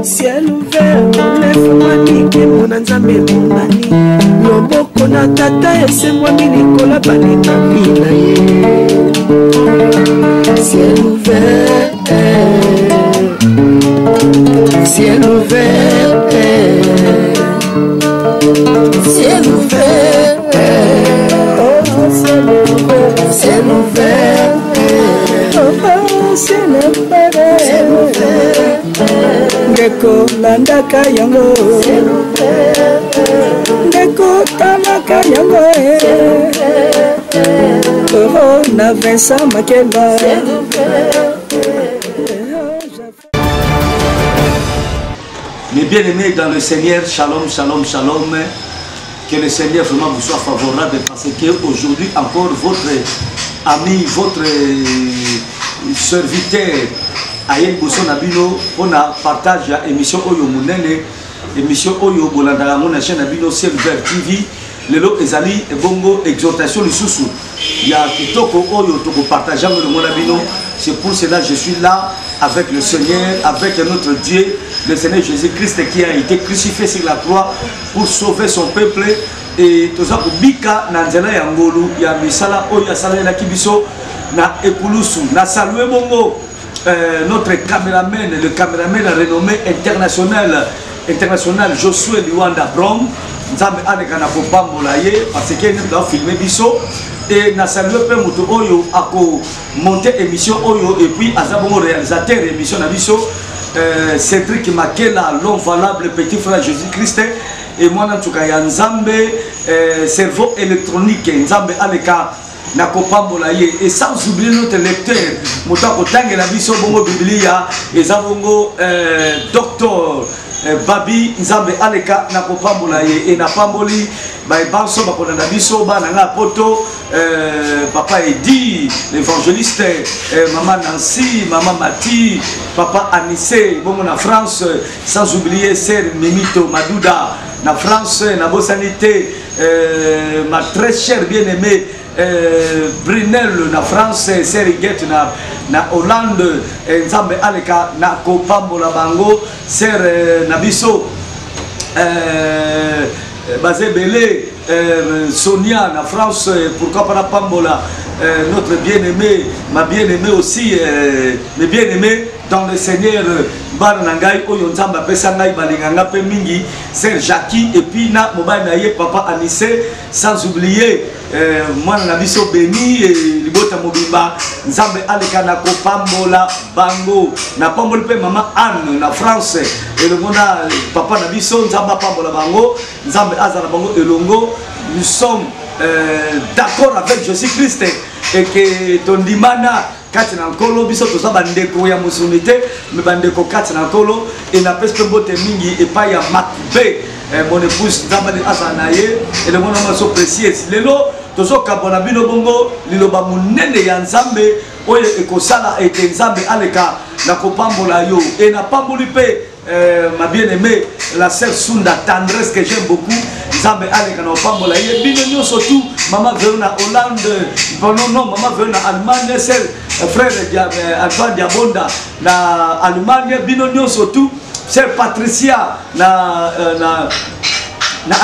Ciel ouvert, lève-moi nique mon anzambe mon mani. Loboko na tata ese moi milikola balinga bina ye. Ciel ouvert, ciel ouvert, ciel ouvert, oh ciel ouvert, ciel ouvert, oh ciel ouvert, ciel ouvert. Ngeko landaka yango, ngeko talaka yango, oh na Vincent Makeba. Mes bien-aimés dans le Seigneur, shalom, shalom, shalom. Que le Seigneur vraiment vous soit favorable parce que aujourd'hui encore votre ami, votre serviteur Ayel Bosso Nabino on a partage émission Oyo Munene, émission Oyo Bolandara mon chaîne Nabino Silver TV. Lelo ezali ebongo exhortation lisusu ya kitoko oyo toko partager le monde Nabino. C'est pour cela que je suis là avec le Seigneur, avec notre Dieu, le Seigneur Jésus-Christ qui a été crucifié sur la croix pour sauver son peuple. Et tout ça pour Bika Nanzela Yangolu, ya misala oya sala na kibiso na epulusu na saluer bongo notre caméraman, le caméraman renommé international Josué Liwanda Brom. Nzambe aneka na kopambola ye parce que nous avons filmé biso et na saluer pe muto oyo ako monter émission oyo et puis azabongo réalisateur émission na biso Cédric Makela l'homme valable petit frère Jésus-Christ et moi en tout cas ya Nzambe cerveau électronique Nzambe aleka na kopambola ye et sans oublier notre lecteur motako tangela biso bongo biblia ezabongo docteur Babi Nzambe aleka na kopambola ye et na pamboli ba banso ba konanda biso ba na poto papa Edi l'évangéliste maman Nancy maman Mati papa Anissé bongo na France sans oublier sœur Mimito Madouda na France na bosanité ma très chère bien-aimée Brunel na France Seriguette na Hollande Nzambe aleka na kopambola bango ser nabiso Bazebele Sonia na France pourquoi pas la pambola notre bien-aimé ma bien-aimée aussi mes bien-aimés dans le Seigneur Baranangai Oyo Nzamba pesa ngai balinganga pe mingi Sœur Jackie et puis na mobile na ye papa Anissé sans oublier moi na biso béni et libota mobimba Nzambe aleka na kopambola bango na pamboli pe maman Anne na France et le mona papa na biso Nzamba pambola bango Nzambe azana bango elongo nous sommes d'accord avec Jésus-Christ et que ton dimana kati na nkolo biso toza bandeko ya musumite me bandeko kati na nkolo et na peste mbote mingi et pas ya Makbe mon épouse Nzamba azanaye et le monde so précieux lelo tozo kabona bino bongo liloba munene ya Nzambe oyo ekosala ete Nzambe aleka na kopambola yo et na pamboli pe ma bien-aimée la sœur Sunda Tendresse que j'aime beaucoup Nzambe aleka na kopambola ye bino nyonso tout maman Verona Hollande non maman Verona Allemagne c'est frère Antoine Diabonda na Allemagne bino nyonso tout c'est Patricia na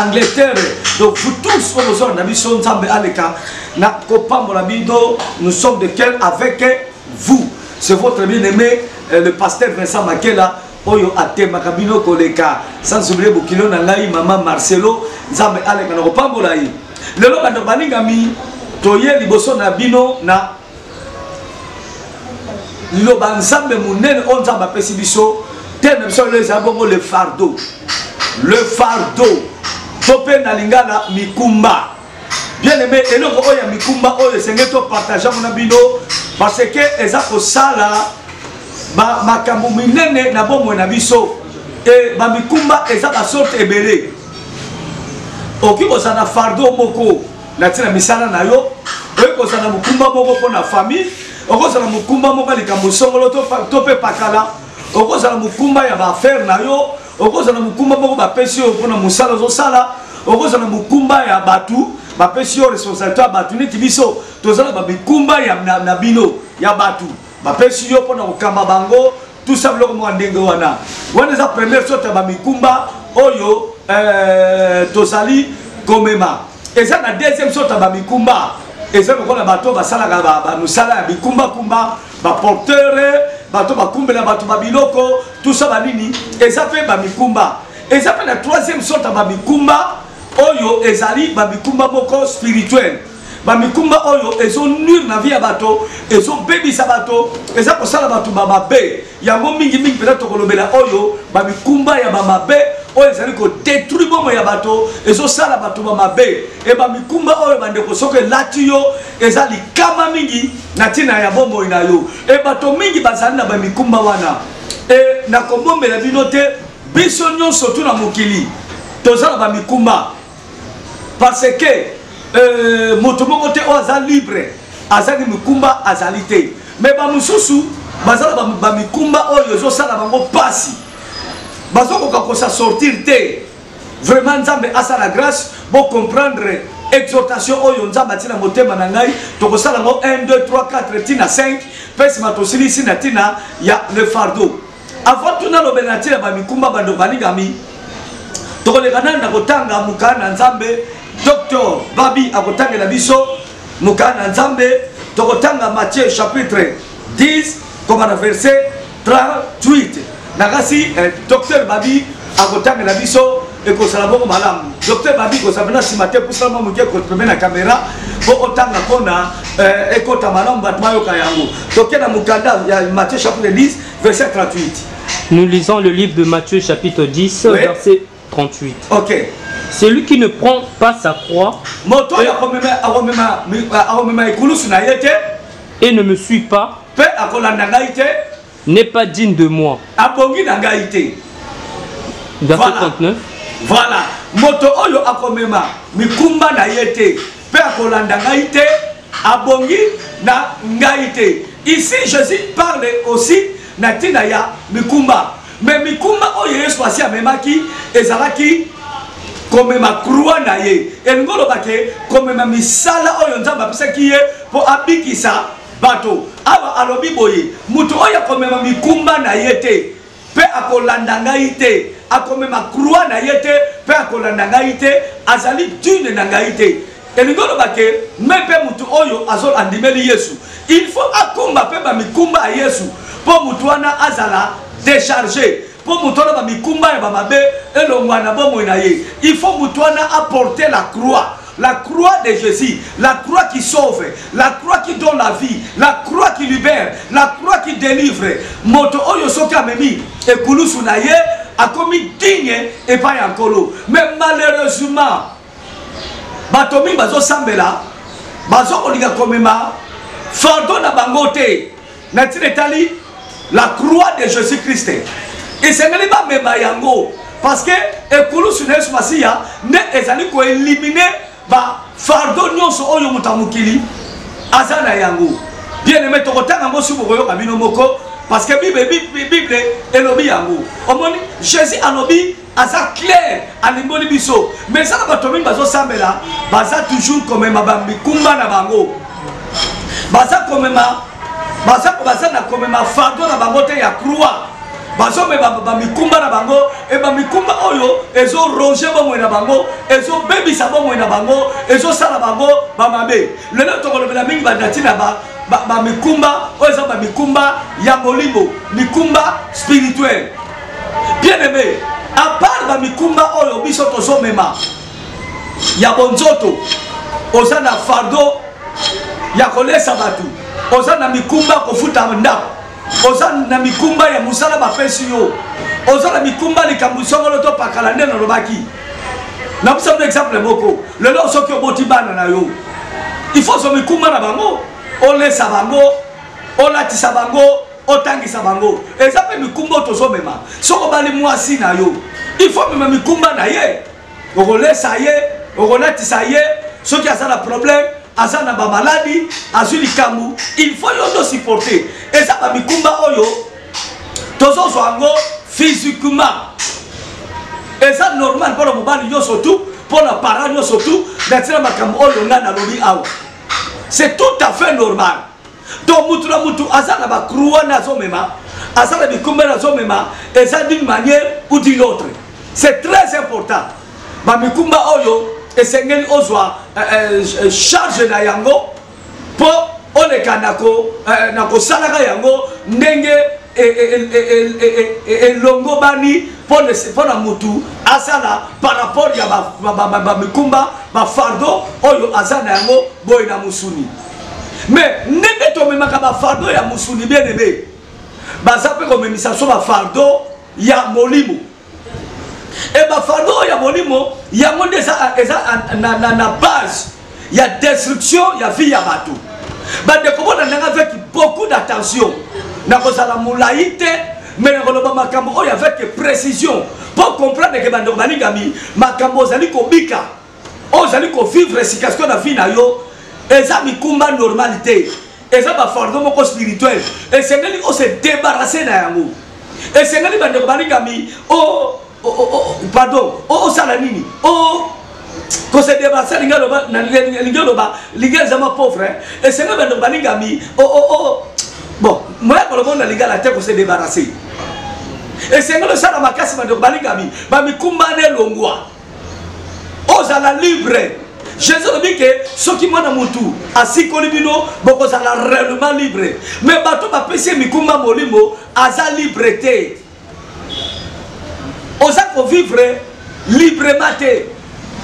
Angleterre donc vous tous aujourd'hui na biso Nzambe aleka na kopambola bido nous sommes de cœur avec vous c'est votre bien-aimé le pasteur Vincent Makela oyo atema kabino koleka sans oublier bokilo na ngai maman Marcelo Nzambe aleka na kopambola yi lelo bando balingami toye liboso na bino na liloba Nzambe munene on Nzambe apesi biso tena biso le zabongo le fardeau topé na lingala mikumba bien aimé eloko oya mikumba oyo senge to partager na bino parce que eza ko sala ba makambo minene na bomwe na biso et ba mikumba eza ba sorte ebele oki ko sana fardeau moko na tina misala na yo ko sana mukumba moko pour na famille oko sana mukumba moko likambo songolo to pe pakala oko sana mukumba ya ba affaire na yo okozana mukumba moko bapesi yo pona musala zo sala okozana mukumba ya batu bapesi yo responsabilité ya bato neti biso tozala bamikumba ya na bino ya bato bapesi yo mpona kokamba bango tout ça biloko mwa ndenge wana eza première sorte ya bamikumba oyo tozali komema eza na deuxième sorte ya bamikumba eza lokola bato basalaka bamusala ya mikumbakumba baporteur bato bakumbela bato babiloko tout ça banini eza mpe bamikumba eza mpe na troisième sorte ya bamikumba oyo ezali bamikumba moko spirituel bamikumba oyo ezonure na vie ya bato ezobebisa bato eza kosala bato bamabe yango mingimingi mpena tokolobela oyo bamikumba ya bamabe oyo ezali kodétruire bomo ya bato ezosala bato bamabe e bamikumba oyo bandeko soki elati yo eza likama mingi na ntina ya bomoi na yo e bato mingi bazali na bamikumba wana e nakobombela bino te biso nyonso tu na mokili tozala bamikumba parce que moto moko te oyo aza libre azali mikumba azali te me bamosusu bazala bamikumba oyo ezosala bango pasi bazokoka kosa sortir te vraiment nzambe asala grâce bo comprendre exhortation oyo nzambe atina motema na ngai tokosala ngo 1 2 3 4 tina 5 mpe nsima tosilisi na ntina ya le fardeau avant tuna lobela na ntina bamikumba bando balingami tokoleka nani na kotanga mokana na nzambe Docteur Babi akotangela biso mokana nzambe tokotanga Matthieu chapitre 10 comme na verset 38 nakasi Docteur Babi akotangela biso ekosala bongo malamu Docteur Babi kosabela simate pusala mo muke ko pembe na caméra po otanga kona ekota malamu bat mayoka yango tokena mokanda ya Matthieu chapitre 10 verset 38. Nous lisons le livre de Matthieu chapitre 10 oui. Verset 38. OK. Celui qui ne prend pas sa croix et ne me suit pas n'est pas digne de moi. Verset 39. Voilà. Moto oyo akomema mikumba na yete pe akolanda ngaite abongi na ngaite. Ici Jésus parle aussi na tina ya mikumba. Mais mikumba oyo Yesu asi amemaki ezalaki comme ma croix na ye engolo bake comme ma misala oyo nzamba pisaki ye po abikisa bato aba alobi boye mutu oyo comme ma mikumba na yete pe akolanda ngai te akome ma croix na yete pe akolanda ngai te azali dune na ngai te engolo bake mepe mutu oyo azol andimeli Yesu il faut akumba pe ba mikumba a Yesu po mutu wana azala décharger. Pour moutoana ba mikumba ya bamabe elongwana bomo na ye il faut moutoana apporter la croix de Jésus, la croix qui sauve, la croix qui donne la vie, la croix qui libère, la croix qui délivre. Moto oyo soka memi e kulusu na ye akomi digne et pas yankolo. Mais malheureusement batomi bazo sambela bazo olinga komema fardeau na bangote na tinetali la croix de Jésus-Christ. Et c'est même pas même yango parce que ekulu sunesu masiya ne ezali ko éliminer ba fardeau nyonso oyo mutamukili azana yango bien aimé tokotanga ngo subo koyo kabino moko parce que bible elobi yango omoni Jésus alobi aza clair alimboli biso mais ça ba tomi bazo sambela baza toujours comme mabambi kumba na bango baza comme baza na comme ma fardeau na bango te ya croix bazo me ba mikumba na bango e ba mikumba oyo ezo ronger bomo na bango ezo bebisa bomo na bango ezo sala bango ba mabe lelo tokolobela mingi ba datina ba mikumba oyo ba mikumba ya molimo mikumba spirituel bien aimé à part ba mikumba oyo biso tozo mema ya bonzoto oza na fardeau ya kolesa batu oza na mikumba kofuta ndako oza na mikumba ya musala bapesi yo oza na mikumba likambo songolo to pakala nde na lobaki na pesa un exemple moko lelo soki oboti bana na yo il faut so mikumba na bango olesa bango olatisa bango otangisa bango eza pe mikumba tozomema soko bali mwasi na yo il faut mema mikumba na ye okolesa ye okolatisa ye soki aza na problème azana ba maladie azuli kamu il faut yo supporter et ça ba mikumba oyo tozo zwango physiquement et ça normal pour le mobile yo surtout pour la parent yo surtout natina makambo oyo nga nalobi awa. C'est tout à fait normal. Donc mutu na mutu aza na ba croix na zomema, aza na bikumba na zomema, et ça d'une manière ou d'une autre. C'est très important. Ba mikumba oyo esengeli ozwa charge na yango po oleka nako salaka yango ndenge elongo bani pona mutu asala par rapport ya ba mikumba ba fardo oyo azana yango boy na musuni. Mais ndenge tomemaka ba fardo ya musuni bien aimé baza pe komemisa so ba fardo ya molimo. Et ba fardo ya molimo yango eza na base ya destruction ya vie ya bato. Bande komona nanga avec beaucoup d'attention. Na kozala mulaite mais na koloba makambo oyo avec précision pour comprendre que bande balingami makambo zali kobika ozali ko vivre sikasiko na vie na yo eza mikumba normalité eza ba fardo moko spirituel et sengeli o se débarrasser na yango et sengeli bande balingami pardon sala nini ko se débarrasser lingaloba lingalo zama pauvre et sengeli bande balingami bon moi pour le monde la lingala te ko se débarrasser et sengeli sala makasi bande balingami ba mikumba ne longwa ozala libre. Jésus a dit que ceux qui m'ont mutu assis kolibino boko zala réellement libre mais bato ba pesi mikumba molimo aza liberté. Oza ko vivre librement te.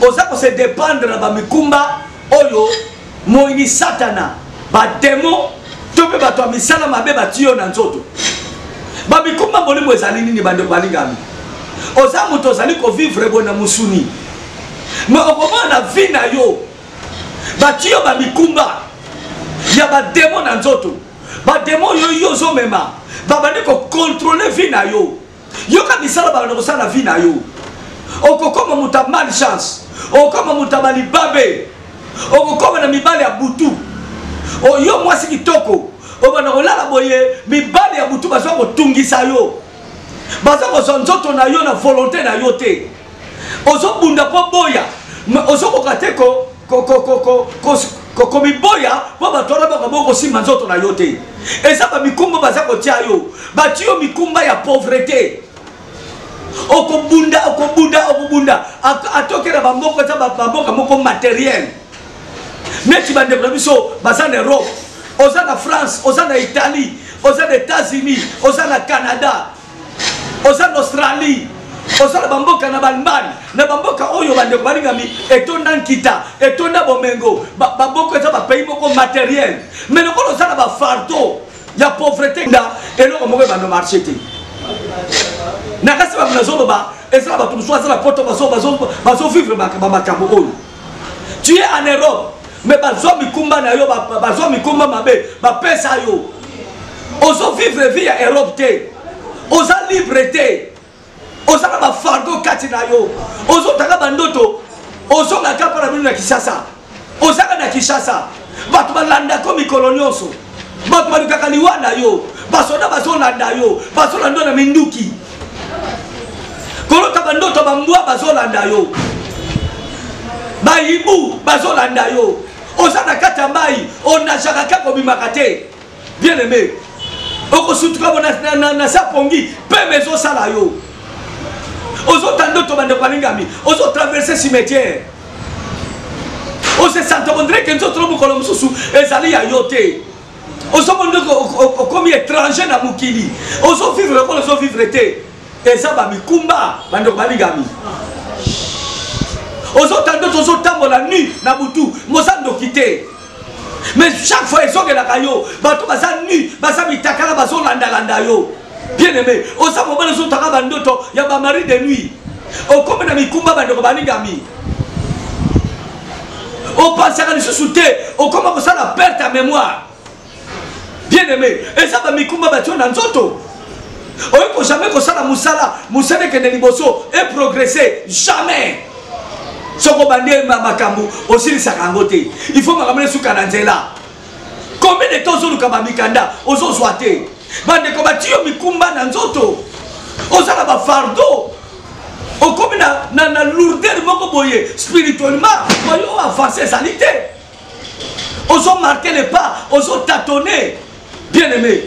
Oza ko se dépendre ba mikumba oyo moini satana ba démon to pe bato misala mabe batio na nzoto. Ba mikumba molimo ezali nini bande balingami. Oza moto zali ko vivre bona musuni. Mais au moment la vie na yo batio ba mikumba ya ba démon na nzoto. Ba démon yo zo mema ba bande ko contrôler vie na yo. Yo ka misala ba no sala vie na yo. Oko koma muta malchance, oko koma muta bali babe, oko koma na mibali ya butu. O yo mwasi kitoko, o bana olala boye mibali ya butu bazo ko tungisa yo. Bazo ko zonzoto na yo na volonté na yo te. Ozo bunda po boya, ozo ko kateko ko miboya po batora ba ko sima nzoto na yo te. Eza ba mikumba baza ko tia yo, ba tio mikumba ya pauvreté. Okobunda atokera bamboko za bamboka moko matériel neti bande biso baza na Europe oza na France oza na Italie oza na États-Unis oza na Canada oza na Australie oza na bamboka na Balmani na bamboka oyo bande balingami etonda nkita etonda bomengo bamboka za ba pays moko matériel mais lokolo oza na ba fardeau ya pauvreté nda eloko moko bando marché te. Nakasi ba mnazoba ba ezala ba tumswa za poto bazo vivre makambo oyo. Tu es en Europe mais bazo mikumba na yo bazo mikumba mabe ba pesa yo. Ozo vivre vie ya Europe te. Oza liberté. Oza ba fardo kati na yo. Ozo taka bandoto. Ozo na kapa na bino na Kinshasa. Oza na Kinshasa. Batu balanda ko mikolo nyonso. Batu balukaka liwa na yo. Basoda bazolanda yo. Bazolanda na minduki. Kolota bandoto bambwa bazolanda yo. Baibu bazolanda yo. Ozana kata mbai ona jaka kako bimakate. Bien aimé. Oko sutuka na sapongi pe mezo sala yo. Ozo tandoto bande balingami. Ozo traverser cimetière. Ozo santobondre kenzo trobo kolomsusu ezali ya yote. Ozo bondo comme étranger na mukili. Ozo vivre ko ozo vivre te. Eza ba mikumba bando balingami. Ozo tando ozo tambo la nuit na butu mozando kité. Mais chaque fois ils ont que la caillou, bato baza nuit, baza mitakala bazo landa yo. Bien aimé, ozo mobile ozo taka bandoto ya ba mari de nuit. O comme na mikumba bando balingami. O pense à les souter, o comme ça la perte à mémoire. Bien aimé, eza ba mikumba batio na nzoto. Il ne faut jamais que ça la musala que les liboso et progresser jamais. Ce qu'on va dire makambu aussi les sakangote. Il faut m'amener sous kananzela. Combien de temps on kaba mikanda ozo swate. Bande kobatio mikumba nanzoto. Oza la ba fardo. Comme na lourdeur moko boye spirituellement, voyons avancer salité. Osons marquer les pas, osons tâtonner. Bien aimé.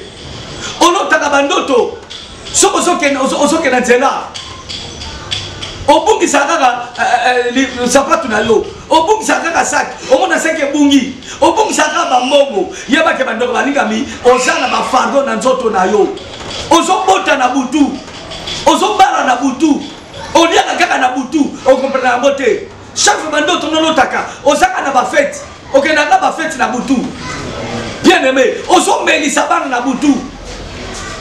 Ono takabandoto. Osons que na nzela. Obungi sakaka sapatu na yo. Obungi sakaka sak. Omona seke bungi. Obungi sakaka bambongo. Yeba ke bandoko balingami. Ozana ba fardo na nzoto na yo. Osons bota na butu. Osons bara na butu. On y a kaka na butu, on comprend la beauté. Chaque fois que on a taka, on s'en a pas fait. Ok, n'a pas fait na butu. Bien aimé, on s'en met les sabbats na butu.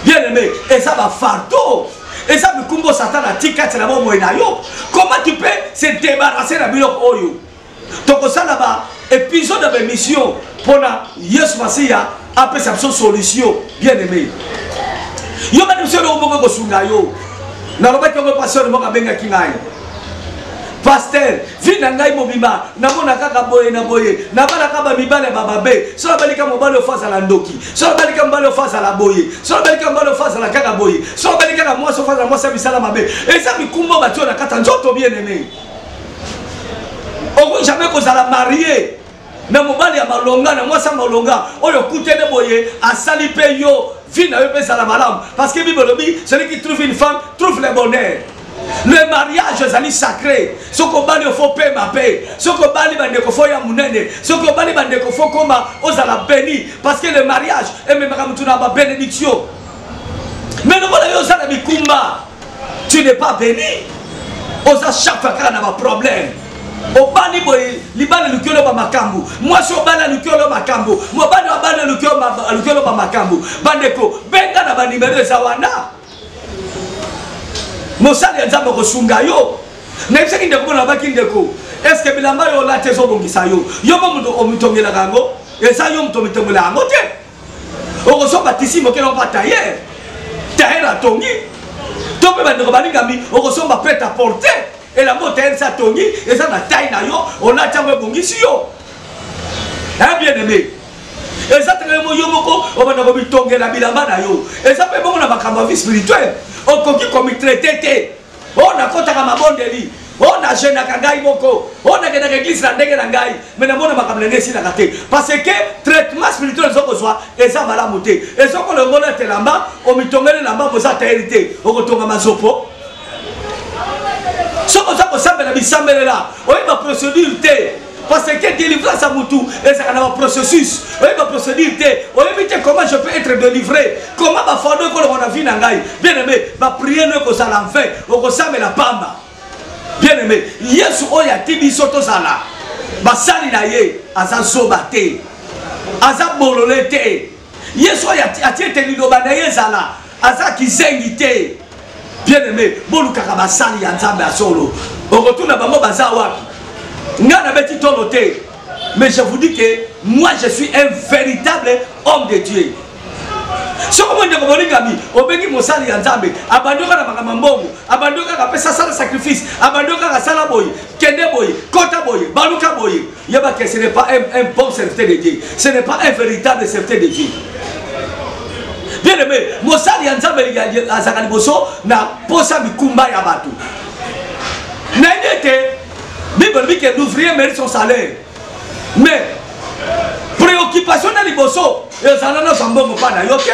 Bien aimé, et ça va fardeau. Et ça me kumbo satan a tika c'est la bombe yo. Comment tu peux se débarrasser de la bilok oyo? Donc ça là-bas, épisode de mission pour la Yes Masia après sa solution. Bien aimé. Yo ma mission au bongo sunga yo. Na roba ko pasteur mo kabenga kingai pasteur vina ngai mobima na mona kaka boye na boye na bana kaba mibale bababe so balika mobale ofasa la ndoki so balika mobale ofasa la boye so balika mobale ofasa la kaka boye so balika na moi so ofasa moi bisala mabe et ça mikumbo batio na kata nzoto bien aimé on jamais ko sala marié na mobale ya malonga na moi sa malonga oyo kutene boye asali pe yo Fille parce que la Bible dit celui qui trouve une femme trouve le bonheur. Le mariage est sacré. Ce qu'on va il faut payer ma paix. Ce qu'on va il faut ya munene. Ce qu'on va il faut comme osala béni parce que le mariage est même ma bénédiction. Mais nous voyons ça la bikumba. Tu n'es pas béni. Osa chaque fois qu'on a un problème. Obani boy libana lukelo ba makambu moi so bana lukelo makambu mo bana lukelo ba makambu bandeko benga na ba numéro za wana mo sali nzambe ko sunga yo na bisaki ndeko na ba kindeko est-ce que bilamba yo la tezo bongisa yo yo mo ndo omitongela kango esa yo mtomitomola ngo te oko so batisi mo kelo ba tayer tayer atongi to pe bandeko balingami oko so ba prêt à porter. Et la moto elle s'attendit et ça na taille na yo on a tellement bongi si yo hein bien aimé et ça très mo yo moko on va na bitonge la bilamba na yo et ça peut bon na makamba vie spirituelle on koki comme traité on a kota kama bondeli on a jeune kangai moko on a kena église na ndenge na ngai mais na mona makamba ngesi na kate parce que traitement spirituel zoko soit et ça va la monter et ça ko le ngona telamba on mitongele lamba pour ça hérité on kotonga mazopo. Ce que ça me dit, là, on a procédure parce que délivrance à Moutou, et ça a un processus. On a procédure on a dit comment je peux être délivré, comment ma femme qu'on a vu nangai. Bien aimé, ma prière ne que ça l'enfer, on ressemble la pamba. Bien aimé, Yesu oya tibi soto sala, basali na ye, aza sobate, aza bololete. Yesu oya atiete lido banaye sala, aza kizengite. Bien aimé, bon Karabasali Yanzambe à solo. On retourne à Bango Bazawak. Mais je vous dis que moi je suis un véritable homme de Dieu. Ce que je dis, on bénit mon sali Yanzambe, abandonne la Magamambo, abandonne la pesa sala sacrifice, abandonne la sala boy, kende boy, kota boy, baluka boy. Yaba que ce n'est pas un bon serviteur de Dieu, ce n'est pas un véritable serviteur de Dieu. Bien aimé, Mosali Yanzambe azakali boso na posa mikumba ya batu. N'ayete, Bible dit que l'ouvrier mérite son salaire. Mais préoccupation na liboso, et ça n'a pas pana yoke,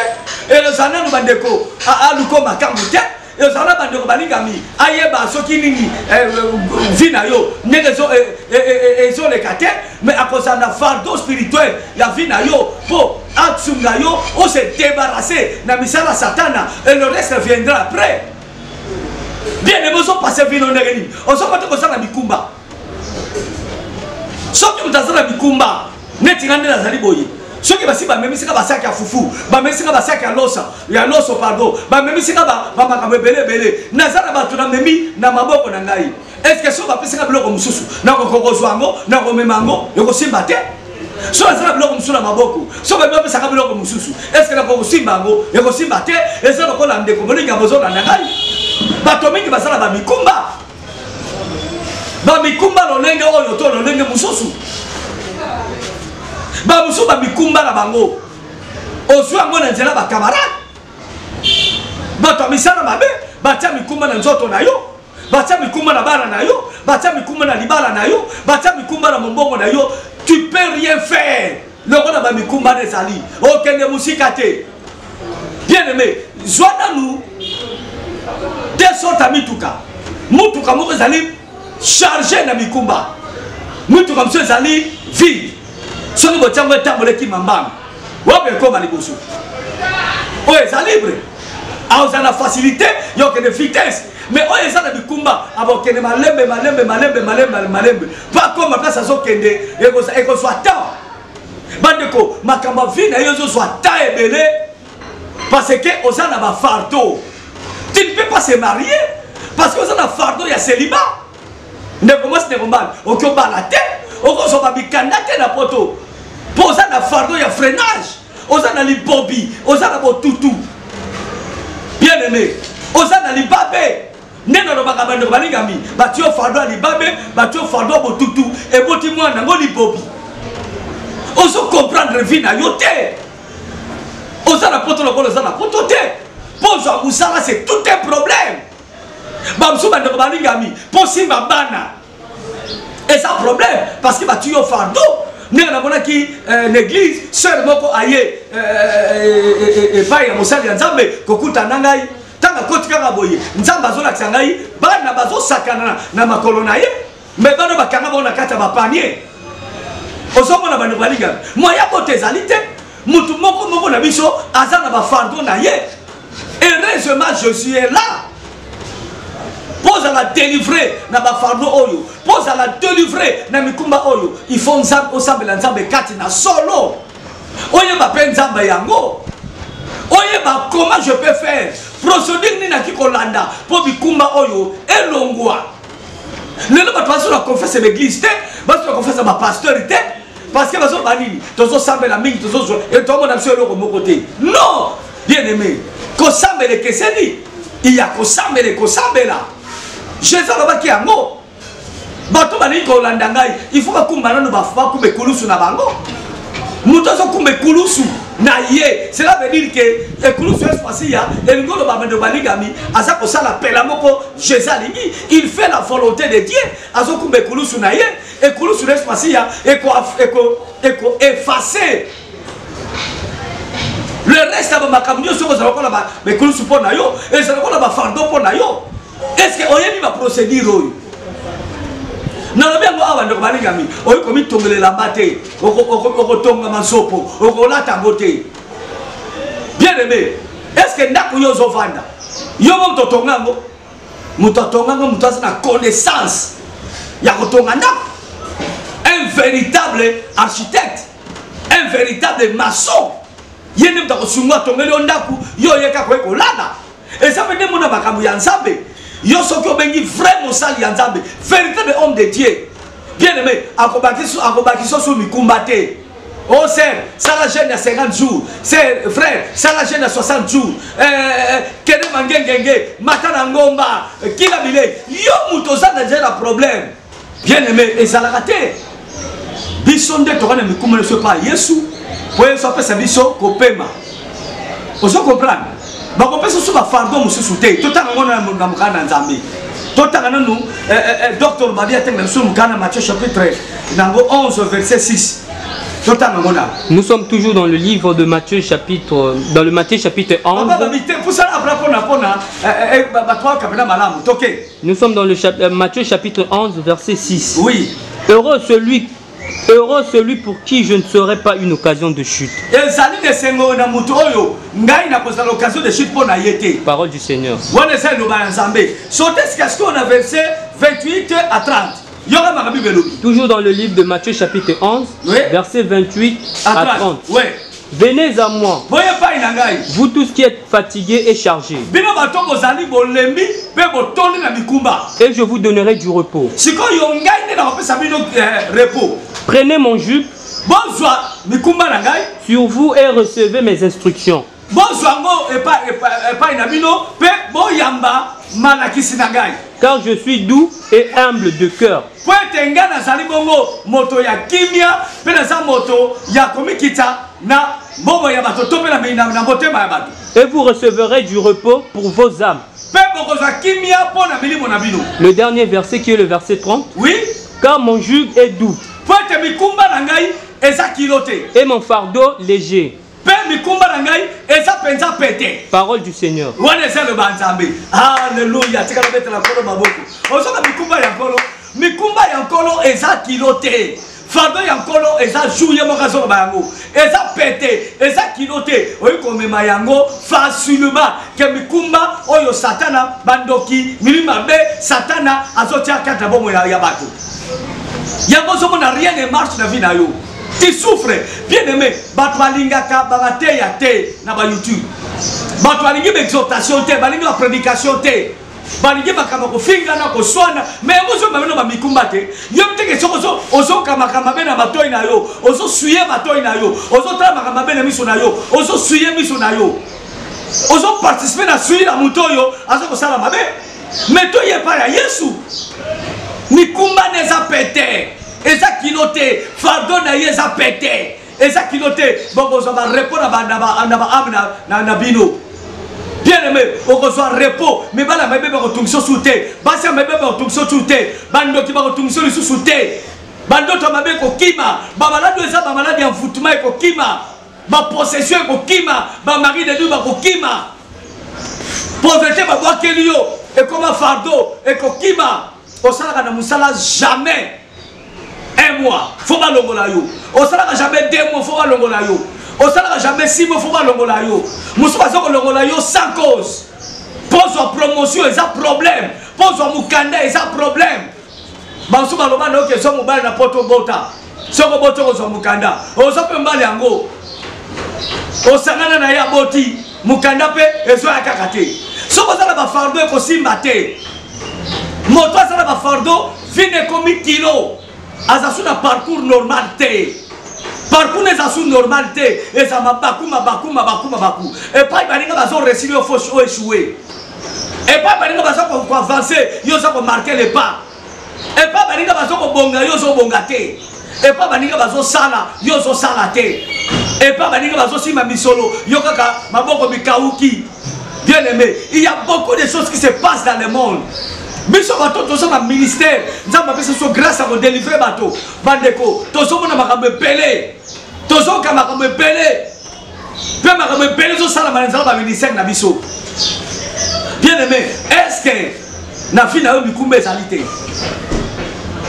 et le sana no bandeko a luko makambu te, et ça n'a bandeko balingami, ayeba soki nini vina yo, negezo et zo le kate, mais à cause d'un fardeau spirituel, ya vina yo pour Atsungayo, on s'est débarrassé na misala satana et le reste viendra après. Bien aimé, on passe vino negeni. On s'en va te kosa na mikumba. Soki mutaza na mikumba, netingande na zali boye. Soki basi ba memisi ka basaki ya fufu, ba memisi ka basaki ya losa, ya loso pardon, ba memisi ka ba makambe belé. Nazara ba tuna memi na maboko na ngai. Est-ce que so ba pesa ka biloko mususu? Na kokozwa ngo, na komemango, yoko simba te. So azala biloko mususu na maboko. So ba mpe saka biloko mususu. Est-ce que na kosimba ngo, yoko simba te? Est-ce que na ndeko molinga bozo na ngai? Bato mingi basala ba mikumba. Ba mikumba lolenge oyo to lolenge mususu. Ba mususu ba mikumba na bango. Ozwa ngo na nzela ba camarade. Bato misala mabe, batia mikumba na nzoto na yo. batia mikumba na bana na yo, batia mikumba na libala na yo, batia mikumba na mombongo na yo, tu peux rien faire. Le roi na mikumba des ali. Okende musika te. Bien aimé, joana nous des sortes à mituka. Mutuka moko zali chargé na mikumba. Mutuka mso zali vide. Soni botiango tambole ki mambam. Wabe koma liboso. Oye, ça libre. Ah, on a la facilité, il y a de vitesse. Mais on est dans le combat. Avant que les malembe. Pas comme ma place à son kende. Et qu'on soit temps. Bandeko, ma kamba vie na yozo soit temps et belé. Parce que on a un fardeau. Tu ne peux pas se marier. Parce qu'on a un fardeau, il y a célibat. Ne commence pas mal. On peut pas la tête. On peut pas bikandate na poto. Pour ça, un fardeau, il y a freinage. On a un bobi. On a un toutou. Bien aimé, oza na libabe nena no bakabando balingami batio fardo libabe batio fardo botutu e boti mwana ngo libobi ozo comprendre vie na yote oza na poto lokolo oza na poto te pozo musala c'est tout un problème bamsu bando balingami posimba bana et ça problème parce que batio fardo nena na mona ki l'église sœur moko aye epai ya mosali ya nzambe kokuta na ngai tanga koti kaka boye nzambe azolakisa ngai bana bazosakana na makolo na ye me bana bakanga bona kata bapanier ozomona bana balinga moya bote ezali te mutu moko na biso aza na bafardo na ye heureusement Jésus est là pose à la délivrer na bafardo oyo pose à la délivrer na mikumba oyo il faut nzambe osambela nzambe kati na solo oye ba pe nzambe yango oye ba comment je peux faire procédure ni na kikolanda po mikumba oyo elongwa lelo ba passe la confesse l'église te ba se confesse ba pasteur te parce que bazo banini tozo sambela mingi tozo et to mona mso loko moko te non bien aimé ko sambele keseni il y a ko sambela Jésus a dit yango bato bani ko landa ngai il faut bakumba nanu bafa kumbe kulusu na bango muto so kumbe kulusu na ye cela veut dire que kulusu espasi ya elingolo ba mando baligami aza ko sala pela moko Jésus alingi il fait la volonté de Dieu azo kumbe kulusu na ye et kulusu espasi ya eko effacer le reste aba makamnyo so ko za ko la ba me kulusu pona yo et ça ko la ba fardo pona yo. Est-ce que oyeni va procéder oyo na bien ngo awa ndoko balingami oyo komi tongele la bate oko tonga masopo oko lata ngote bien aimé est-ce que ndako yo zo vanda yo mo totongango mutotongango mutasa na connaissance ya kotonga ndako un véritable architecte un véritable maçon yene mtako sungwa tongele ndako yo yeka ko ekolala et ça veut dire mona bakamu ya nzambe yo soki obengi vrai mosali ya nzambe véritable homme de Dieu bien aimé akobaki so mikumba te oh sœur sala jeune à 50 jours c'est frère sala jeune à 60 jours kene mangengenge matana ngomba kila bile yo muto za na problème bien aimé ezalaka te biso nde tokana mikumba ne soit pas Yesu po yeso pesa biso kopema ozo comprendre bakopesa so ba fardo mususu te totanga ngona mukana nzambe totanga nanu docteur Maria tenga so mukana Matthieu chapitre 11 verset 6 totanga ngona. Nous sommes toujours dans le livre de Matthieu chapitre 11. Nous sommes dans le Matthieu chapitre 11 verset 6. Oui. Heureux celui pour qui je ne serai pas une occasion de chute. Parole du Seigneur. Toujours dans le livre de Matthieu chapitre 11, verset 28 à 30. Venez à moi, vous tous qui êtes fatigués et chargés, et je vous donnerai du repos. Prenez mon jupe sur vous et recevez mes instructions. Car je suis doux et humble de cœur. Et vous recevrez du repos pour vos âmes. Le dernier verset qui est le verset 30. Oui. Car mon joug est doux. Et mon fardeau léger. Parole du Seigneur. Alléluia. Fardo yankolo eza jouye mokazo bayango eza pété eza kiloté oyi komema yango facilement ke mikumba oyo satana bandoki milima be satana azotia kata bomo ya bato yango zomo na rien ne marche na vie na yo tu souffres bien aimé bato balingaka bangate ya te na ba YouTube bato balingi exhortation te balingi ba prédication te balingi bakama kofinga na koswana mais mozo mameno ba mikumba te yo mteke soko ozo kama bena matoi na yo ozo suye matoi na yo ozo tra makama bena miso na yo ozo suye miso na yo ozo participer na suye la mutoyo azo ko sala mabe mais to ye pa ya Yesu mikumba neza pété eza kiloté fardo na yeza pété eza kiloté bokozo ba répondre na bino. Bien aimé, on reçoit repos, mais bala mebe ba kotumso souté, basia mebe ba kotumso souté, bando ki ba kotumso li souté. Bando to mabe ko kima, ba malade eza ba malade en foutement ko kima, ba possession ko kima, ba mari de Dieu ba ko kima. Pauvreté ba boa kelio, et comme fardeau et ko kima, o sala na musala jamais un mois, faut pas longola yo. O sala jamais 2 mois, faut pas longola yo. On s'en jamais 6 mois, faut pas longola yo. Moussa ko longola yo sans cause. Pose en promotion, ils ont problème. Pose en mukanda, ils ont problème. Bansu baloma no ke so mobile na poto bota. Soko boto ko so mukanda. O so pe mbali yango. O sangana na ya boti. Mukanda pe ezo ya kakate. Soko za ba fardo ko simba te. Moto za ba fardo fine komi kilo. Azasu na parcours normal te. Parcours n'est pas sous normalité et ça m'a baku. Et pas il va pas réussir au faux échouer. Et pas il va pas avancer, il va marquer les pas. Et pas il va pas bonga, il va bongater. Et pas il va pas sala, il va salater. Et pas il va pas sima misolo, il va ma boko mikauki. Bien aimé, il y a beaucoup de choses qui se passent dans le monde. Biso bato tozo na ministère, nzamba pesa so grâce à ko délivrer bato. Bandeko, tozo mona makambe pelé. Tozo ka makambe pelé. Pe makambe pelé zo sala manzala ba ministère na biso. Bien aimé, est-ce que na fi na yo mikumba ezalité?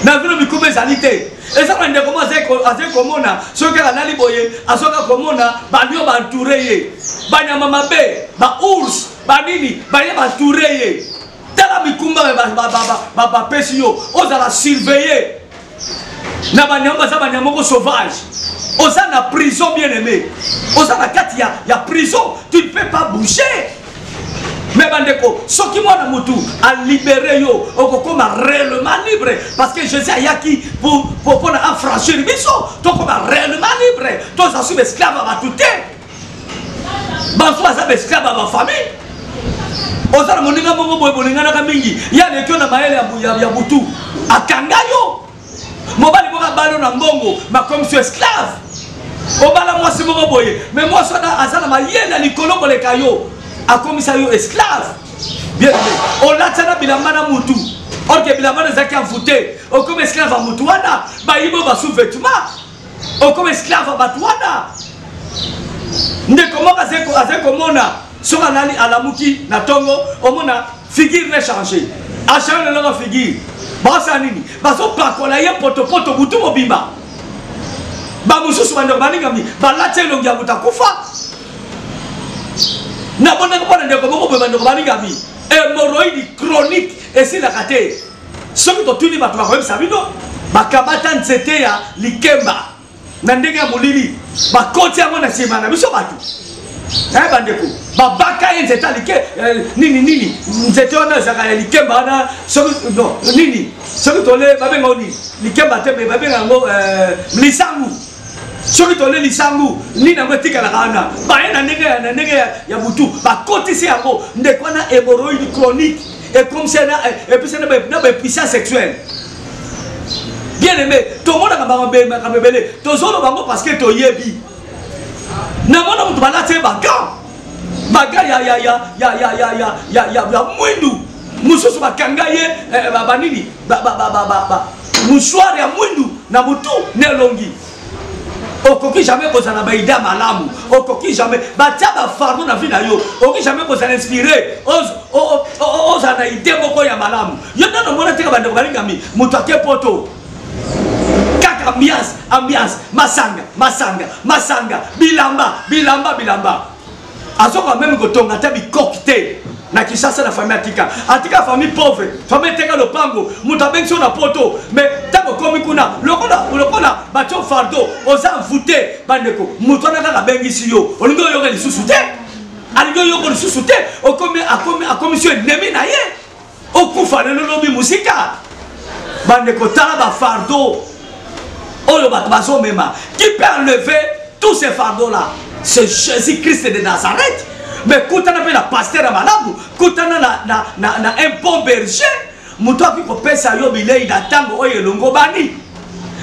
Na vi no mikumba ezalité. Eza bande comment aze komona, soka na liboye, asoka komona ba nyo ba entouré ye. Ba nyama mabe, ba ours, ba nini, ba ye ba entouré ye. Tala mikumba ba pesi yo, oza la surveiller. Na banyamba za banyamoko sauvage. Oza na prison bien aimé. Oza na kati ya prison, tu ne peux pas bouger. Mais bandeko, ce qui m'a mutu a libéré yo, okokoma réellement libre parce que Jésus a yaki pour affranchir biso, to koma réellement libre. To za sube esclave ba touté. Ba so esclave ba famille. Ozala moninga mongo boye bolingana ka mingi ya nekyo na maele ya butu akanga yo mobali boka balo na mbongo ma comme sur esclave obala mwasi mongo boye mais moi so na azala mayele likolo koleka yo akomisa yo esclave bien on latana bilamba na mutu orke bilamba na zaki amfute o comme esclave a mutu wana ba yibo ba sous vêtement o comme esclave ba tuana ndeko moka azeko mona soka nani alamuki na tongo omona figure ne changer a changer la figure basa nini baso pakola ye poto butu mobimba ba mususu bando baningami ba lache longi ya mutakufa na bona ko na ndeko moko bando baningami hémorroïde chronique et si la kate soki to tuni bato ba ko sabino bakabata nzete ya likemba na ndenge ya molili bakoti yango na sima na biso batu bandeko babaka ye nzete alike nini nzete wana ezaka ya likemba wana soki no nini soki tole babenga oni likemba te me babenga yango lisangu soki tole lisangu nini yango etikalaka wana baye na ndenge ya butu bakotisi yango ndeko wana hémorroïde chronique et comme ça et puis ça na puissance sexuelle. Bien aimé, tout le monde a tozolo bango parce que toyebi. Na mona mutu balate ba gant. baga ya mwindu mususu bakanga ye banini mouchoir ya mwindu na mutu nelongi okoki jamais kozana baida malamu okoki jamais batia bafardo na vie na yo okoki jamais kozana inspiré ozana ide moko ya malamu yo nano mona teka bandeko balingami mutu ake poto kaka ambiance masanga bilamba azoko même kotonga ta bikokte na Kinshasa na famille atika famille pauvre famille teka lopango mutu abengi na poto mais tango komi kuna lokola bato fardo oza voûté bandeko mutu anaka bengisi yo olingo yo ke lisusu te alingo yo ko lisusu te akomi sur ennemi na ye okufa lelo lobi musika bandeko tala ba fardo oyo bato bazomema qui peut enlever tous ces fardeaux là c'est Jésus-Christ de Nazareth. Mais koutana pe na pasteur à malabu, koutana na un bon berger, muto ki ko pesa yo bilei na tango oyo longo bani.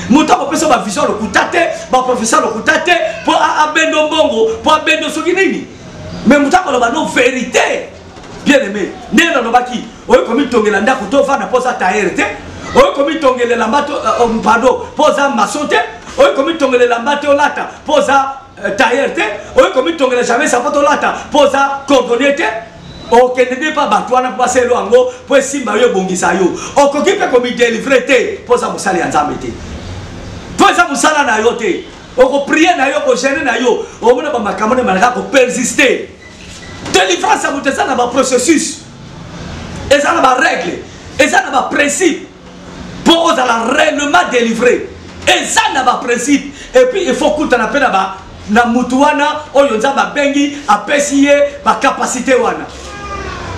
Muto ko pesa ba vision lo kutate, ba professeur lo kutate pour abendo bongo, pour abendo soki nini. Mais muto ko lo ba no vérité. Bien aimé, nena no baki, oyo komi tongela ndako to fa na posa taerte. Oyo komi tongela lambato pardon, posa masote, oyo komi tongela lambato lata, posa taillerte, oyo komi tongela jamais sapato lata, posa cordonnier. Ok, ne pas batouana pour passer l'ango, pour simba yo bongisa yo. Okoki pe komi délivrer te, posa musali anzambe te. Posa musala na yo te. Oko prier na yo, ko gêner na yo. Omona ba makamone malaka ko persister. Délivrance à muté ça na ba processus. Et ça na ba règle, et ça na ba principe. Pour aux la réellement délivrer. Et ça na ba principe. Et puis il faut qu'on appelle là-bas. Na mutuana oyo nzamba bengi apesiye ba capacité wana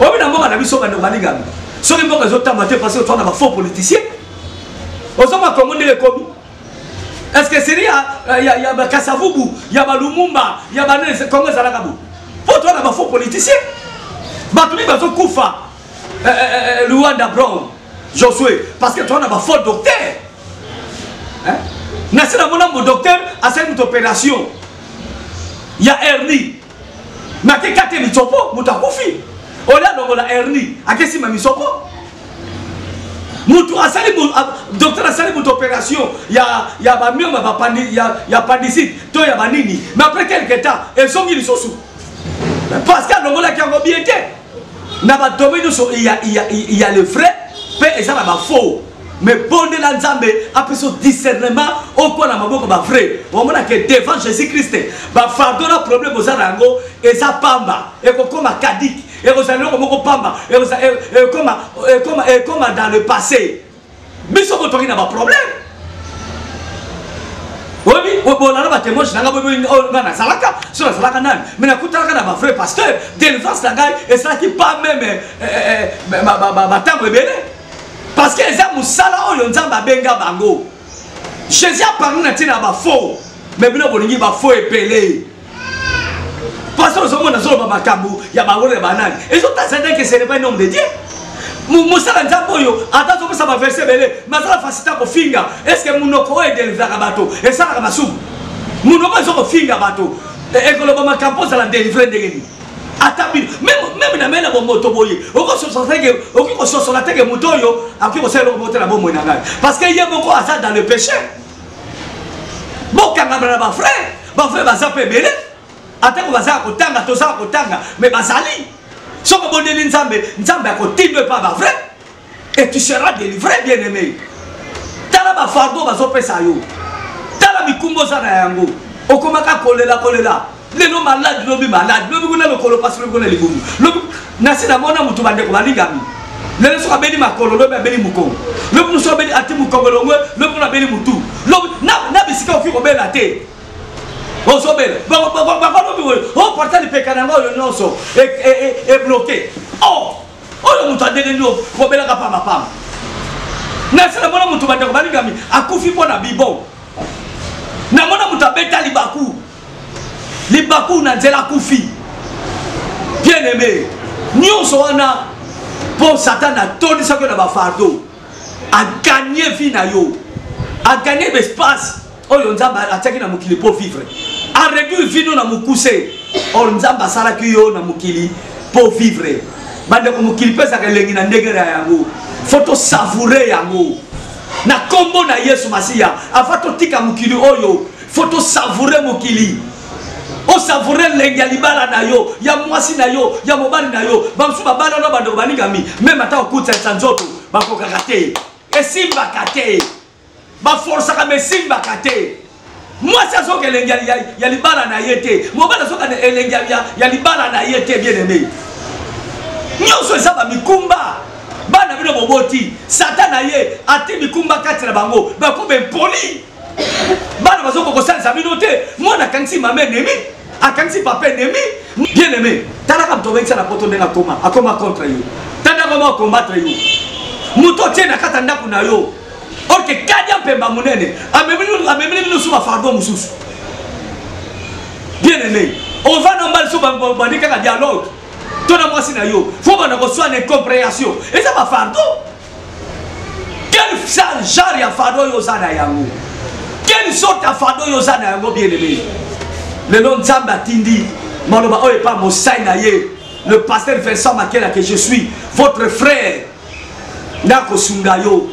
obi na mboka na biso bando balingami soki mboka ezotamba te parce que toi na ba faux politicien ozoma komoni le komi est-ce que c'est ya ba Kasavubu ya ba Lumumba ya ba nese Kongo zalaka bu pour toi na ba faux politicien batuli bazo kufa Luanda Brown Josué parce que toi na ba faux docteur hein na sina mona mo docteur a fait une opération. Il y a hernie. Mais qui a été mis au pot, Moutakofi. On a la hernie. À qui s'est mis au pot? Docteur a salé mon opération. Il y a pandicite, il y a banini. Mais après quelques temps, ils sont mis sous. Parce qu'il y a un qui a bien été. Il y a le vrai, et ça va faux. Mais bon de l'ensemble, après ce discernement, au quoi la maman va vrai. Au moment que devant Jésus-Christ, va faire de la problème aux arango et ça pamba et comme à Kadik et aux allons comme pamba et comme dans le passé. Mais ce qu'on n'a pas problème. Oui, bon là va témoigner dans la salaka sur la salaka nan. Mais la coutaka n'a pas vrai pasteur. Délivrance la gagne et ça qui pas même ma table rebelle. Parce que les gens sala oyo nzamba benga bango. Jésus a parlé na tina ba faux. Mais bino bolingi ba faux epelé. Parce que nous sommes dans makambu, ya ba wole banane. Et so t'attendais que ce n'est pas un homme de Dieu. Musala nzamba oyo, attention ça va verser belé. Mazala facilita ko finga. Est-ce que munoko est délivré à bateau? Et ça la masu. Munoko zo ko finga bateau. Et que le ba makampo ça la délivrer ndengeni. Même na mena bo moto boye oko so que oko so la teke moto yo akiko selo moto na bo moina ngai parce que yé moko asa dans le péché boka ngabra ba frère ba zape belé atako baza ko tanga to za ko tanga mais bazali soko bondeli nzambe akotindo pas ba frère et tu seras délivré bien aimé tala ba fardo bazo pesa yo tala mikumbo za na yango okomaka kolela les noms malades, les malades, les gens qui ont passé le les boum. Nasi na mona mutu bande ko balingami. Les gens qui ont ma kolo, les gens qui ont le nous sommes beli ati mukongo longwe, le nous na beli mutu. Na bisika ofi ko bela te. On so bela. On porta le pekananga le nonso est bloqué. Oh le mutu adene no ko bela ka pama pama. Nasi na mona mutu bande ko balingami akufi pona bibon. Na mona mutu abeta libaku. Libaku na nzela kufi. Bien aimé. Nyonso wana pour Satan a tourné ça que na ba fardo. A gagner vie na yo. A gagner l'espace. Oyo nzamba ataki na mukili pour vivre. A réduire vie na mukuse. or nzamba sala kiyo na mukili pour vivre bande ko mukili pesa kelengi na ndegera yango faut savourer yango na kombo na Yesu Masia afato tika mukili oyo faut savourer mukili o savourer lengi libala na yo ya mwasi na yo ya mobali na yo bamsu babana no bando baningami même ata okutsa tsanzoto bakoka kate esimba kate ba force ka mesimba kate mwasi asoka lengi ya libala na yete mobali asoka lengi ya libala na yete bien aimé nyonso ezaba mikumba bana bino boboti satana ye ati mikumba kati na bango bakobe poli bana bazoko kosalisa bino te mwana kanisi mame nemi akanisi papa nemi bien aimé tala kam to vekisa na poto ndenga akoma contre yo tanda koma combattre yo muto tiena kata ndaku na yo orke kadia pemba munene amemeli bino suba fardo mususu bien aimé on va normal suba bandika ka dialogue tona mwasi na yo faut bana ko soit une compréhension et ça va fardo quel genre ya fardo yo sana yango quelle sorte ya fardo yo sana yango bien aimé le nom Nzamba Tindi maloba oye pas mosai na ye le pasteur Vincent Makela que je suis votre frère ndako sunga yo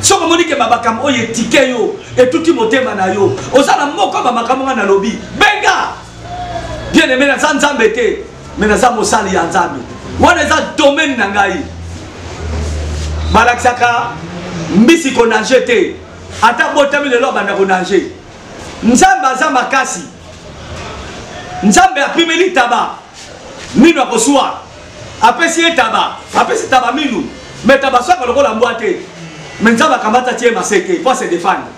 soko monike babakam oye tike yo et tout motema na yo osala moko ba makamanga na lobi benga bien aimé na Nzambe te mais na za mosali ya Nzambe wana za domaine na ngai balakisaka mbisi ko nanger te ata botami lelo banda ko nanger Nzambe aza makasi Nzambe apimeli taba minu akosua apesi taba minu mais taba soka lokola mbwate mais Nzambe akamata tie maseke pour se défendre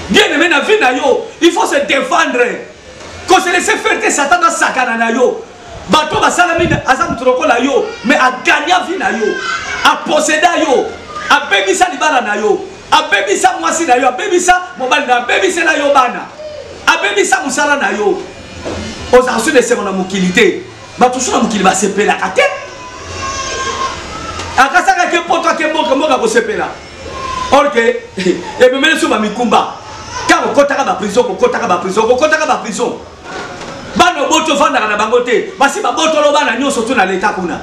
bien aimé na vie na yo il faut se défendre ko se laisser faire te Satan sakana na yo bato basala mine aza mutrokola yo mais a gagner vie na yo a posséder yo a bebisa libala na yo a bebisa mwasi na yo a bebisa mobali na bebisa na yo bana a bebisa musala na yo oza su de semona mukilité bato su na mukili ba sepela kate akasaka ke poto ke mboka ko sepela orke e bemele su ba mikumba ka ko kotaka ba prison bano boto fanda na bango te basi ba boto lo bana nyoso tu na leta kuna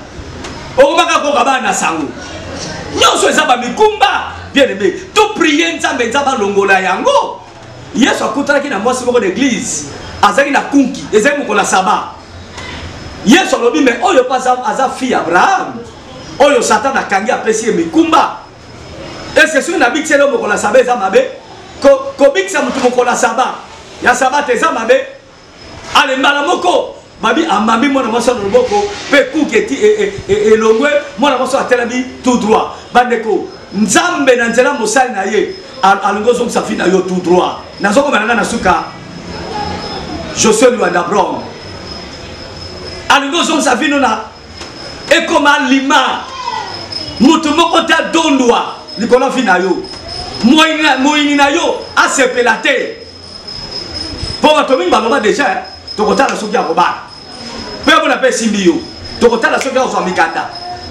okomaka ko bana sango nyoso ezaba mikumba bien aimé to prier Nzambe Nzamba longola yango Yesu akutala ki na mwasi moko d'église azaki na kunki ezaki mokola saba Yesu alobi me oyo pas aza fille Abraham oyo Satan akangi apesi mikumba est-ce que na bikisele mokola saba eza mabe ko bikisa mutu mokola saba ya saba te eza mabe ale mbala moko babi amambi mwana mwasi na loboko pe kuketi elongwe mwana mwasi atelami tout droit bandeko Nzambe na nzela mosali na ye alongo zongisa fille na yo tout droit nazoko banana na suka Josué lui d'Abraham alongo zongisa fille na ekoma lima mutu moko ta dondwa likolo fille na yo moyini na yo asepela te po bato mingi baloba déjà tokotala soki ya kobala pe omona pe simbi yo tokotala soki ya kozwa mikanda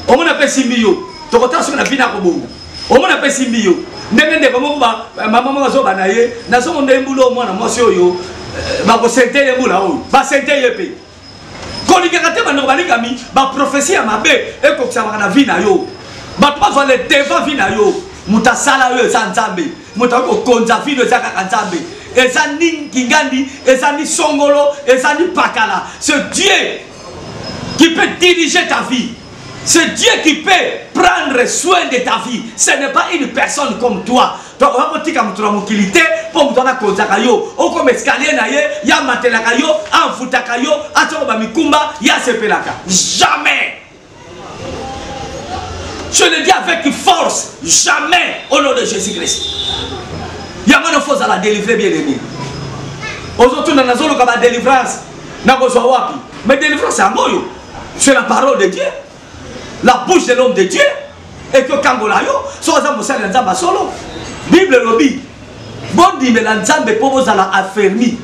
omona pe simbi yo tokotala soki na vina ya kobongo omona pe simbi yo ndenge ndeko moko mama moko azoba na ye nazomonda embula omwana mwasi oyo bakosente ye mbula oyo basente ye pe kolingaka te bandeko balingami baprofesi ya mabe ekokisamaka na vi na yo bato bazwa le devant vi na yo moto asala oyo eza Nzambe moto akokonza vi oyo eza kaka Nzambe eza ni kingandi eza ni songolo eza ni pakala c'est Dieu qui peut diriger ta vie c'est Dieu qui peut prendre soin de ta vie ce n'est pas une personne comme toi donc on va kotika mutu na mokili te mpo mutu wana konzaka yo okoma escalier na ye ya matelaka yo amfutaka yo atoko bamikumba ya sepelaka jamais je le dis avec force jamais au nom de Jésus-Christ yamano faut la délivrer bien aimé aujourd'hui na nazoloka ba délivrance na kozwa wapi mais délivrance yango c'est la parole de Dieu la bouche de l'homme de Dieu et que kangola yo so za mosala ya Nzamba solo Bible lobi bondimela Nzambe po bozala affermi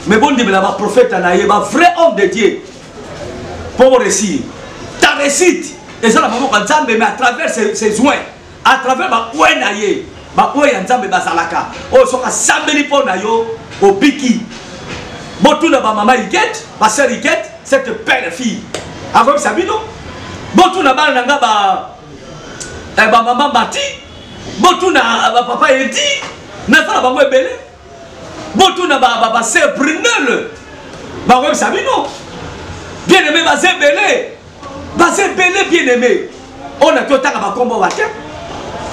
mais bondimela ba prophète na ye ba vrai homme de Dieu pour réussir ta réussite et ça la maman quand Nzambe mais à travers ses joints à travers ba na ye ba ya Nzambe bazalaka o soka sambeli po na yo obiki Botuna ba maman Iket, ma sœur Iket, cette belle fille. Comme Sabino. Botuna ba nanga ba maman Mati. Botuna ba papa Edi. Nasa ba ngwe belé. Botuna ba sœur Brunel. Ba comme Sabino. Bien aimé ba sœur belé. Ba sœur belé bien aimé. On a tout ba kombo ba te.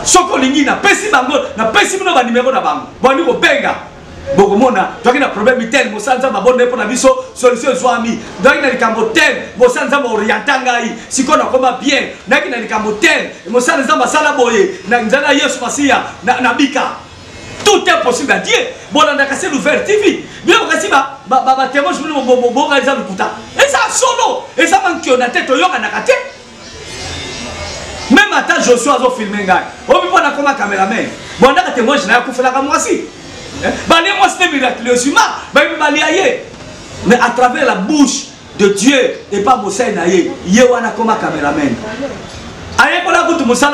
Soko lingi na pesi bango, na pesi bino ba numéro na bango. Boni ko benga. Bokomona, tu as un problème tel, mon sang ma bonne pour la viso, solution soit ami. Donc il y a des camotel, mon sang ma orientangai, si qu'on a comme bien, n'a qu'il y a des camotel, mon sang ma salaboye, n'a n'zana yes fasia, na bika. Tout est possible à Dieu. Bon, on a cassé l'ouvert TV. Bien, on a cassé ma témoin, je me dis, bon, réalisation de Kouta. Et ça solo, et ça manque on a tête, on a nakate. Même à temps, Joshua a filmé un gars. On peut pas comme un caméraman. Bon, on a témoin, je n'ai pas fait la caméra aussi. Moi c'était miraculeusement, mais à travers la bouche de Dieu et pas Moussa Naye, Yewana comme un caméraman. Aïe, pour la route, Moussa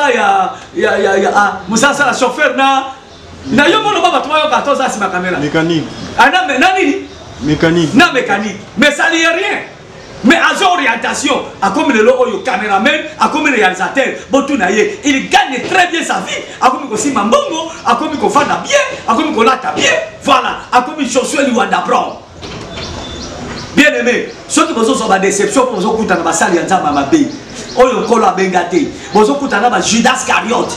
Moussa la chauffeur na yo mono baba tuma yo 14 ans c'est ma caméra. Mécanique. Ana nani? Mécanique. Na mécanique. Mais ça n'y est rien. Mais à son orientation, à comme le logo caméraman, à comme le réalisateur, il gagne très bien sa vie. À comme il aussi mambongo, à comme il fait bien, à comme il l'a bien. Voilà, à comme il chaussure lui d'apprendre. Bien aimé, ceux qui sont dans la déception, pour vous écouter dans la salle, il y a un mabé. Oh, il y a un bengate. Vous écoutez dans la Judas Cariote.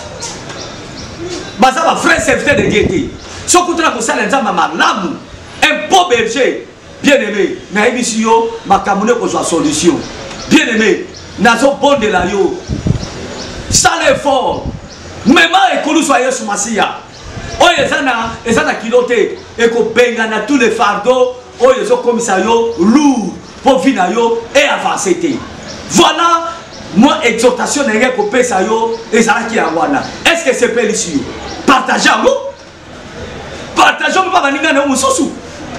Baza va frère serviteur de gaieté. Ceux qui sont dans la salle, il y a un beau berger. Bien aimé, na émission, ma camoufle pour sa solution. Bien aimé, nazo bon de la yo. Ça l'effort. Même et que nous soyons sur Massia. Oh, ils ont kiloté et qu'on benga na tous les fardeaux. Oh, ils ont commissariat lourd pour venir et avancer. Voilà, moi, exhortation n'est pas pour ça yo et ça qui a wana. Est-ce que c'est pas ici? Partageons-nous. Partageons-nous pas venir dans nos sous.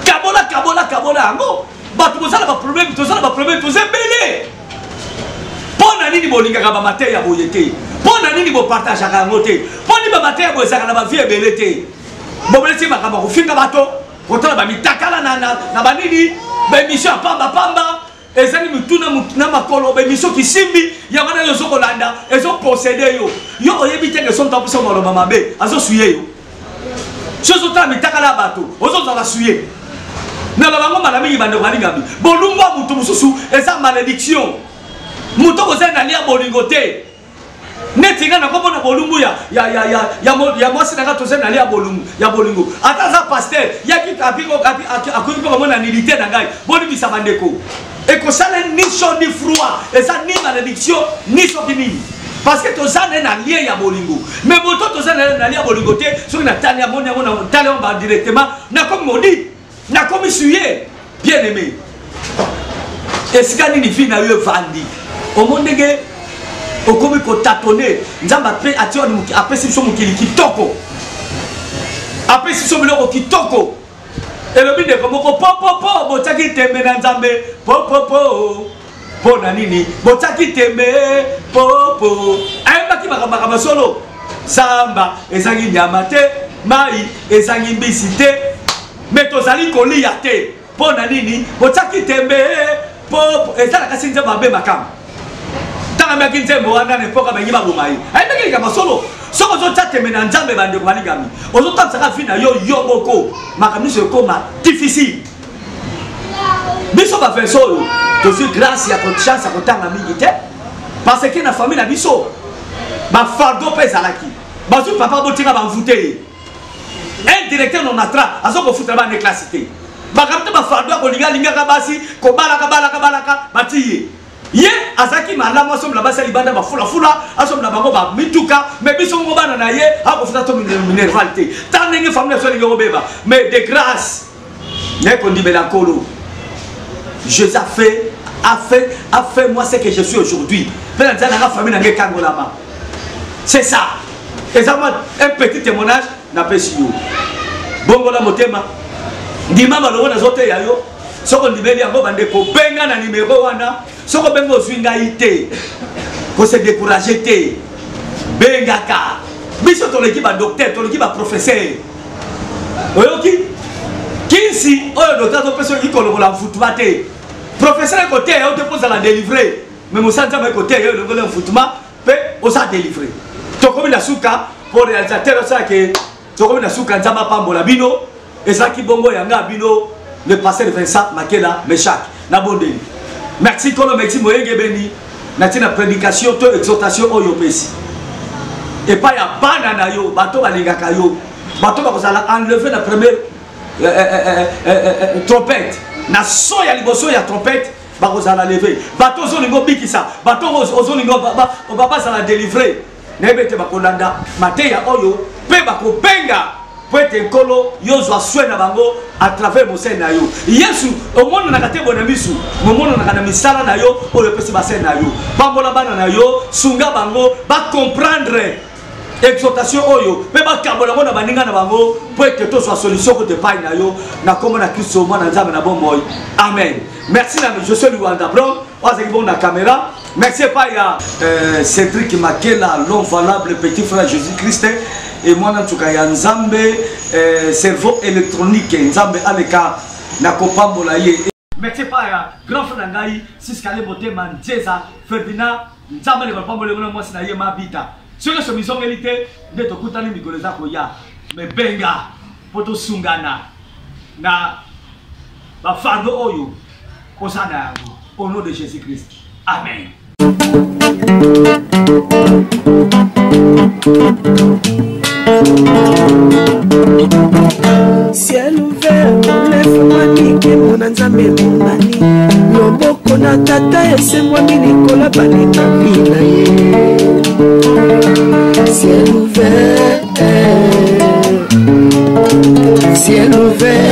Kabola, ango. Batu kozala ba problème, toza belé. Pona nini bolinga ka ba maté ya boyete. Pona nini bo partage ka ngote. Poni ba maté ya bo saka na ba vie belé te. Bo belé ba ka ba kofinga bato. Kotala ba mitakala na ba nini? Ba émission pamba. Ezali mutuna na makolo ba émission kisimbi ya wana yo zokolanda, ezo posséder yo. Yo oyebite que son temps so molo mama be, azo suyer yo. Chose ta mitakala bato, ozo za la suyer. Na la bango malami bande ko alinga bi bolumba mutu mususu eza malédiction mutu ko zena lia bolingote netinga na ko bona bolumbu ya mwasi na to zena lia bolumbu ya bolingo ata za pasteur ya ki akiko ko mona nilité na ngai boli bisa bandeko e ko sala ni chaud ni froid eza ni malédiction ni sokini parce que to zana na lia ya bolingo mais moto to zena na lia bolingote so na tania mona tali on va directement na comme maudit. Na comme suye, bien aimé. Est-ce qu'il y a une fille qui a vendu? Au monde de au comme ko tâtonner, nzamba pe ation après si somo kitoko. Après si somo lo kitoko. Et le but de comme ko po botaki tembe na nzambe po na nini botaki tembe po ayamba ki bakaba solo samba ezangi nyamate mai ezangi mbisite. Mais tozali kolia te pona nini botaki tembe po ezala kasi nzemba be makam tanga maki nzembo wana ne poka bangi babomai ai meki ka basolo soko zo tembe na nzambe bande ko baligami ozo tatsaka fina yo boko makamni se koma difficile biso ba fait solo to suis grâce ya chance ko tanga mingi te parce que na famille na biso ba fardo pesa laki bazu papa botinga ba mvute. Un directeur non atra, azo ko futra ba ne classité. Ba kapta ba fardo ko linga kabasi, ko balaka batiye. Ye azaki malama som la basa libanda ba fula asom na bango ba mituka, mais biso ngo bana na ye, a ko futra to mineralité. Tant nenge famille so linga beba, mais de grâce. Ne ko ndibela kolo. Jésus a fait moi ce que je suis aujourd'hui. Pela nzana ka famille na nge kangolama. C'est ça. Et ça un petit témoignage na pesi yo bongola motema ndima balongo na zote ya yo soko ndibeli yango bande ko benga na numéro wana soko bengo zwinga ite ko se décourager te benga ka biso to l'équipe ba docteur to l'équipe ba professeur oyoki Kinsi, le docteur de personne qui connaît la foutmate. Professeur côté, on te pose à la délivrer. Mais mon centre de côté, le foutma, on s'est délivré. Tu comme la souka pour réalisateur, ça que tu comme la souka, Nzama Pambola Bino, et ça qui bongo yanga Bino, le pasteur Vincent Makela, Meshak, Nabondeli. Merci, Kolo, merci, Moyenge Beni. Nati na prédication, to exhortation, Oyo Pesi. Et pas ya banana yo, bateau balingaka yo, bateau bakosala enlever la première trompette. Na so ya liboso ya trompette, bakosala lever. Bateau zolingo bikisa, bateau ozolingo baba ça la délivrer. Nebete bakolanda, mateya oyo, pe bakopenga. Poete kolo yozwa swe na bango à travers mose na yo. Yesu omono na kate bona misu, momono na kana misala na yo, oyo pesi base na yo. Bambola bana na yo, sunga bango ba comprendre exhortation oyo, pe ba kabola bona baninga na bango, poete to soit solution ko te pai na yo, na komo na Kristo mo na nzambe na bomboy. Amen. Merci na je suis Luanda Blanc, oazaki bon na caméra. Merci pas ya Cédric Makela, l'homme valable, petit frère Jésus-Christ. Et moi, en ya Nzambe, cerveau électronique, Nzambe Aleka, Nakopambola ye. Merci pas ya grand frère Nangai, Siskale Bote Manjeza, Ferdinand, Nzambe Lekopambola ye, moi c'est na ye mabita. Sur la mission militaire, de Tokutani Mikoleza Koya, mais benga, poto sungana, na fardo oyo, osana, au nom de Jésus-Christ. Amen. Ciel ouvert, lève-moi nique mon nzambe monani. Loboko na tata ese moi milikola balinga bina ye. Ciel ouvert, ciel ouvert.